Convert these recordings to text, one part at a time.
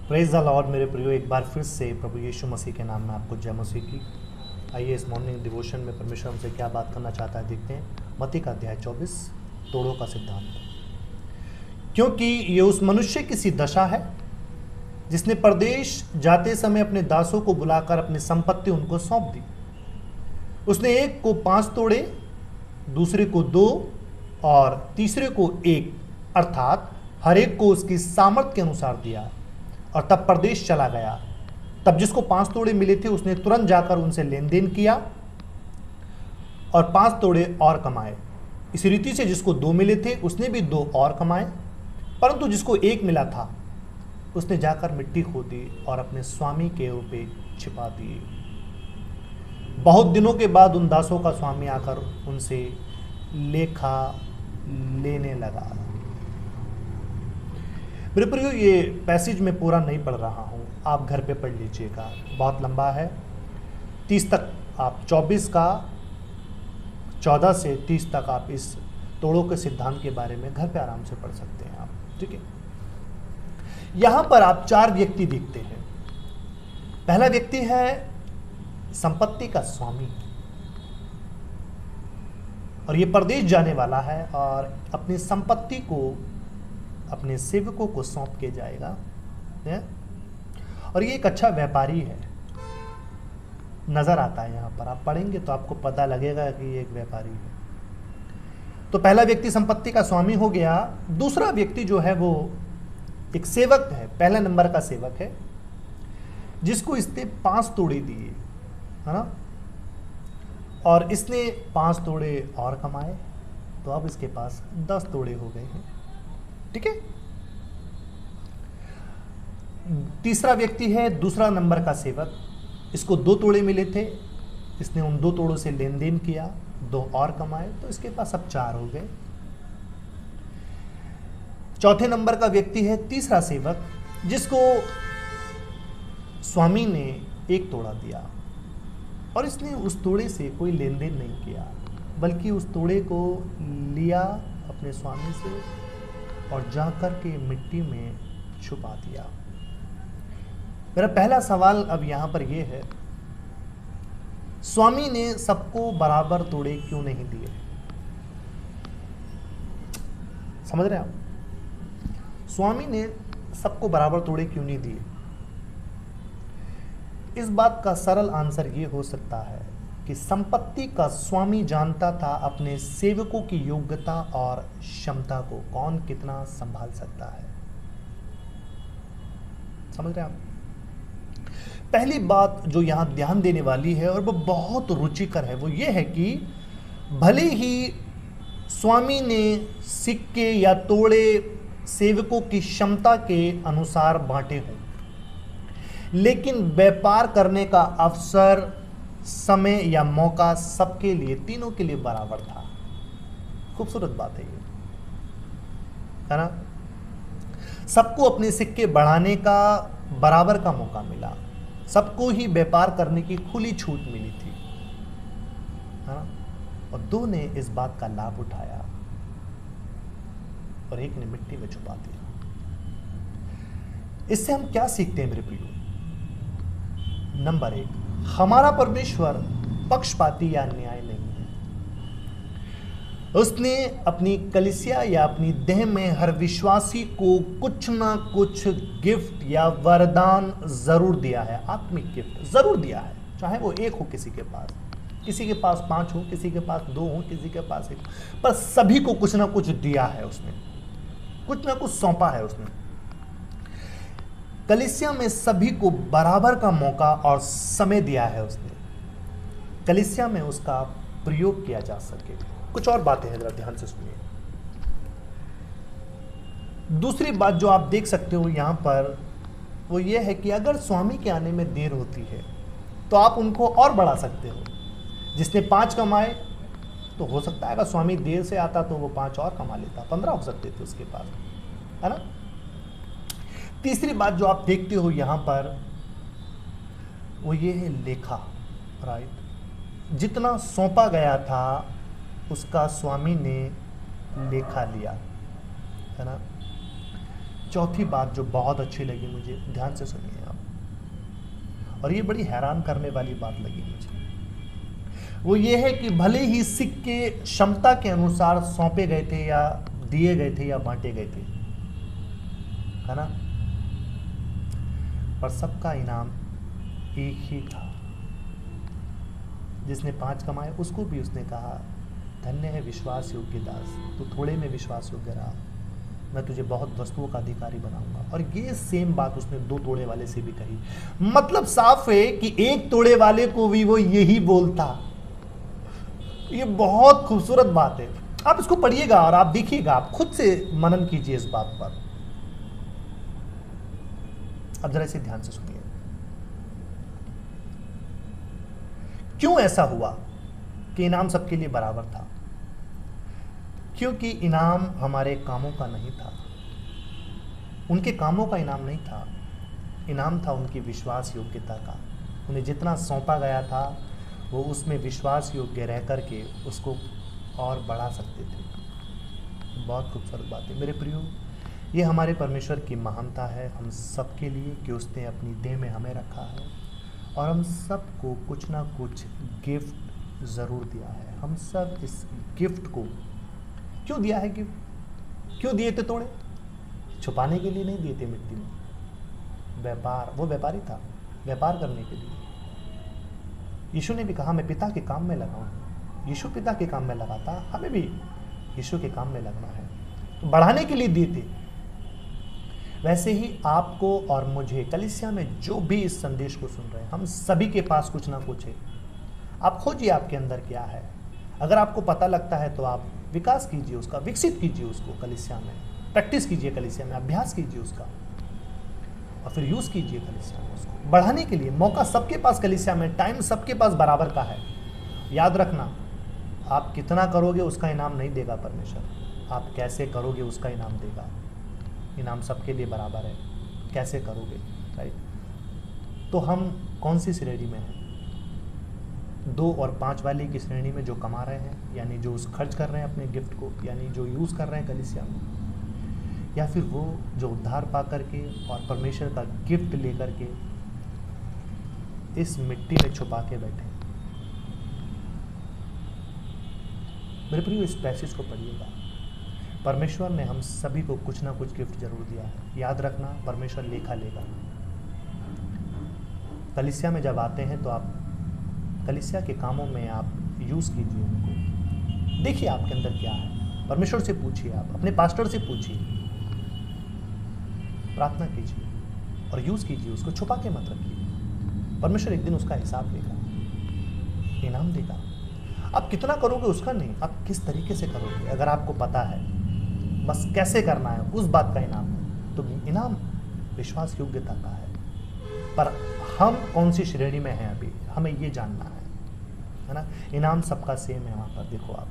Praise the Lord मेरे प्रियो, एक बार फिर से प्रभु यीशु मसीह के नाम में आपको जय मसीह की। आइए इस मॉर्निंग डिवोशन में परमेश्वर हमसे क्या बात करना चाहता है देखते हैं। मत्ती का अध्याय 24, तोड़ों का सिद्धांत। क्योंकि ये उस मनुष्य की सी दशा है जिसने परदेश जाते समय अपने दासों को बुलाकर अपनी संपत्ति उनको सौंप दी। उसने एक को 5 तोड़े, दूसरे को 2 और तीसरे को 1, अर्थात हर एक को उसकी सामर्थ्य के अनुसार दिया और तब परदेश चला गया। तब जिसको 5 तोड़े मिले थे उसने तुरंत जाकर उनसे लेन देन किया और 5 तोड़े और कमाए। इसी रीति से जिसको 2 मिले थे उसने भी 2 और कमाए, परंतु जिसको 1 मिला था उसने जाकर मिट्टी खोदी और अपने स्वामी के रुपए छिपा दिए। बहुत दिनों के बाद उन दासों का स्वामी आकर उनसे लेखा लेने लगा। मेरे प्रियो, ये पैसेज में पूरा नहीं पढ़ रहा हूँ, आप घर पे पढ़ लीजिएगा, बहुत लंबा है। 30 तक आप 24 का 14 से 30 तक आप इस तोड़ों के सिद्धांत के बारे में घर पे आराम से पढ़ सकते हैं आप, ठीक है। यहाँ पर आप 4 व्यक्ति देखते हैं। पहला व्यक्ति है संपत्ति का स्वामी, और ये परदेश जाने वाला है और अपनी संपत्ति को अपने सेवकों को सौंप के जाएगा, है? और ये एक अच्छा व्यापारी है, नजर आता है। यहाँ पर आप पढ़ेंगे तो आपको पता लगेगा कि ये एक व्यापारी है। तो पहला व्यक्ति संपत्ति का स्वामी हो गया। दूसरा व्यक्ति जो है वो एक सेवक है, पहला नंबर का सेवक है, जिसको इसने 5 तोड़े दिए, है ना, और इसने 5 तोड़े और कमाए, तो अब इसके पास 10 तोड़े हो गए हैं, ठीक है। तीसरा व्यक्ति है दूसरा नंबर का सेवक, इसको 2 तोड़े मिले थे, इसने उन 2 तोड़ों से लेन देन किया, 2 और कमाए, तो इसके पास अब 4 हो गए। चौथे नंबर का व्यक्ति है तीसरा सेवक, जिसको स्वामी ने 1 तोड़ा दिया और इसने उस तोड़े से कोई लेन देन नहीं किया, बल्कि उस तोड़े को लिया अपने स्वामी से और जाकर के मिट्टी में छुपा दिया। मेरा पहला सवाल अब यहां पर यह है, स्वामी ने सबको बराबर तोड़े क्यों नहीं दिए? समझ रहे हैं आप? स्वामी ने सबको बराबर तोड़े क्यों नहीं दिए? इस बात का सरल आंसर यह हो सकता है कि संपत्ति का स्वामी जानता था अपने सेवकों की योग्यता और क्षमता को, कौन कितना संभाल सकता है। समझ रहे हैं आप? पहली बात जो यहां ध्यान देने वाली है और वो बहुत रुचिकर है, वो ये है कि भले ही स्वामी ने सिक्के या तोड़े सेवकों की क्षमता के अनुसार बांटे हों, लेकिन व्यापार करने का अवसर, समय या मौका सबके लिए, तीनों के लिए बराबर था। खूबसूरत बात है ये, है ना। सबको अपने सिक्के बढ़ाने का बराबर का मौका मिला, सबको ही व्यापार करने की खुली छूट मिली थी, है ना। और 2 ने इस बात का लाभ उठाया और 1 ने मिट्टी में छुपा दिया। इससे हम क्या सीखते हैं मेरे प्रियो? नंबर 1, हमारा परमेश्वर पक्षपाती या न्याय नहीं है। उसने अपनी कलीसिया या अपनी देह में हर विश्वासी को कुछ ना कुछ गिफ्ट या वरदान जरूर दिया है, आत्मिक गिफ्ट जरूर दिया है, चाहे वो 1 हो किसी के पास 5 हो, किसी के पास 2 हो, किसी के पास 1, पर सभी को कुछ ना कुछ दिया है उसने, कुछ ना कुछ सौंपा है उसने। कलीसिया में सभी को बराबर का मौका और समय दिया है उसने, कलीसिया में उसका प्रयोग किया जा सके। कुछ और बातें हैं, जरा ध्यान से सुनिए। दूसरी बात जो आप देख सकते हो यहां पर, वो ये है कि अगर स्वामी के आने में देर होती है तो आप उनको और बढ़ा सकते हो। जिसने 5 कमाए, तो हो सकता है अगर स्वामी देर से आता तो वो 5 और कमा लेता, 15 हो सकते थे उसके पास, है ना। तीसरी बात जो आप देखते हो यहां पर, वो ये है लेखा, राइट। जितना सौंपा गया था उसका स्वामी ने लेखा लिया, है ना। चौथी बात जो बहुत अच्छी लगी मुझे, ध्यान से सुनिए आप, और ये बड़ी हैरान करने वाली बात लगी मुझे, वो ये है कि भले ही सिक्के क्षमता के अनुसार सौंपे गए थे या दिए गए थे या बांटे गए थे, है ना, पर सबका इनाम एक ही था। जिसने 5 कमाए उसको भी उसने कहा, धन्य है विश्वास योग्य दास, तू थोड़े में विश्वास योग्य रहा, मैं तुझे बहुत वस्तुओं का अधिकारी बनाऊंगा। और ये सेम बात उसने 2 तोड़े वाले से भी कही। मतलब साफ है कि 1 तोड़े वाले को भी वो यही बोलता। ये बहुत खूबसूरत बात है, आप इसको पढ़िएगा और आप देखिएगा, आप खुद से मनन कीजिए इस बात पर। अब जरा इसे ध्यान से सुनिए, क्यों ऐसा हुआ कि इनाम सबके लिए बराबर था? क्योंकि इनाम हमारे कामों का नहीं था, उनके कामों का इनाम नहीं था, इनाम था उनकी विश्वास योग्यता का। उन्हें जितना सौंपा गया था वो उसमें विश्वास योग्य रह करके उसको और बढ़ा सकते थे। बहुत खूबसूरत बात है मेरे प्रियो, ये हमारे परमेश्वर की महानता है हम सबके लिए कि उसने अपनी देह में हमें रखा है और हम सबको कुछ ना कुछ गिफ्ट ज़रूर दिया है। हम सब इस गिफ्ट को क्यों दिया है? गिफ्ट क्यों दिए थे? तोड़े छुपाने के लिए नहीं दिए थे मिट्टी में, व्यापार, वो व्यापारी था, व्यापार करने के लिए। यीशु ने भी कहा मैं पिता के काम में लगा हूँ। यीशु पिता के काम में लगा था, हमें भी यीशु के काम में लगना है, तो बढ़ाने के लिए दिए थे। वैसे ही आपको और मुझे, कलीसिया में जो भी इस संदेश को सुन रहे हैं, हम सभी के पास कुछ ना कुछ है। आप खोजिए आपके अंदर क्या है। अगर आपको पता लगता है तो आप विकास कीजिए उसका, विकसित कीजिए उसको कलीसिया में, प्रैक्टिस कीजिए कलीसिया में, अभ्यास कीजिए उसका और फिर यूज़ कीजिए कलीसिया में उसको बढ़ाने के लिए। मौका सबके पास कलीसिया में, टाइम सबके पास बराबर का है। याद रखना, आप कितना करोगे उसका इनाम नहीं देगा परमेश्वर, आप कैसे करोगे उसका इनाम देगा। इनाम सबके लिए बराबर है, कैसे करोगे, राइट। तो हम कौन सी श्रेणी में हैं? 2 और 5 वाले की श्रेणी में जो कमा रहे हैं, यानी जो उस खर्च कर रहे हैं अपने गिफ्ट को, यानी जो यूज़ कर रहे हैं कलीसिया में, या फिर वो जो उद्धार पा करके और परमेश्वर का गिफ्ट लेकर के इस मिट्टी में छुपा के बैठे। मेरे प्रियो, इस पैसेज को पढ़िएगा। परमेश्वर ने हम सभी को कुछ ना कुछ गिफ्ट जरूर दिया है। याद रखना, परमेश्वर लेखा लेगा। कलीसिया में जब आते हैं तो आप कलीसिया के कामों में आप यूज़ कीजिए उनको, देखिए आपके अंदर क्या है। परमेश्वर से पूछिए, आप अपने पास्टर से पूछिए, प्रार्थना कीजिए और यूज़ कीजिए उसको, छुपा के मत रखिए। परमेश्वर एक दिन उसका हिसाब लेगा, इनाम देगा। आप कितना करोगे उसका नहीं, आप किस तरीके से करोगे। अगर आपको पता है बस कैसे करना है, उस बात का इनाम है, तो इनाम विश्वास योग्यता का है। पर हम कौन सी श्रेणी में हैं अभी, हमें ये जानना है ना। इनाम सबका सेम है वहाँ पर, देखो आप,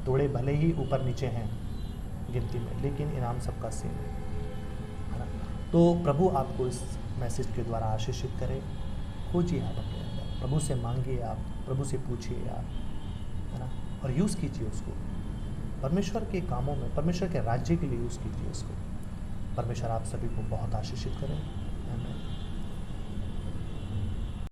थोड़े भले ही ऊपर नीचे हैं गिनती में, लेकिन इनाम सबका सेम है ना। तो प्रभु आपको इस मैसेज के द्वारा आशीषित करे। खोजिए आप अपने अंदर, प्रभु से मांगिए, आप प्रभु से पूछिए आप, है ना, और यूज़ कीजिए उसको परमेश्वर के कामों में, परमेश्वर के राज्य के लिए यूज़ कीजिए उसको। परमेश्वर आप सभी को बहुत आशीषित करें।